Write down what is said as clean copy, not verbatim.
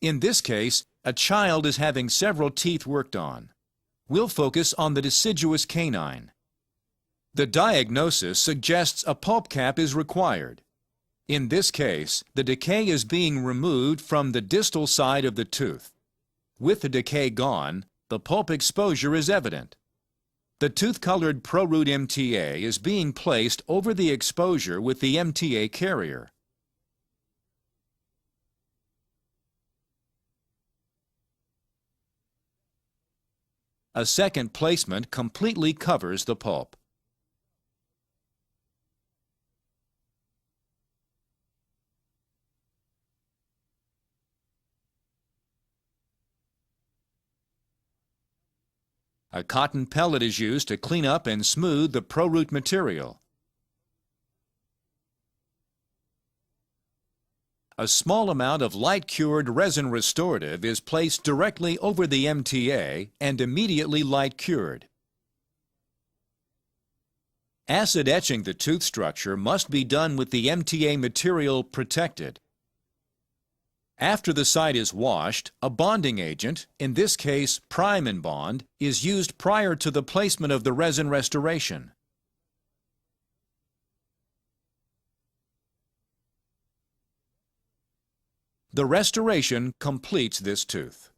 In this case, a child is having several teeth worked on. We'll focus on the deciduous canine. The diagnosis suggests a pulp cap is required. In this case, the decay is being removed from the distal side of the tooth. With the decay gone, the pulp exposure is evident. The tooth-colored ProRoot MTA is being placed over the exposure with the MTA carrier. A second placement completely covers the pulp. A cotton pellet is used to clean up and smooth the ProRoot material. A small amount of light-cured resin restorative is placed directly over the MTA and immediately light-cured. Acid etching the tooth structure must be done with the MTA material protected. After the site is washed, a bonding agent, in this case Prime and Bond, is used prior to the placement of the resin restoration. The restoration completes this tooth.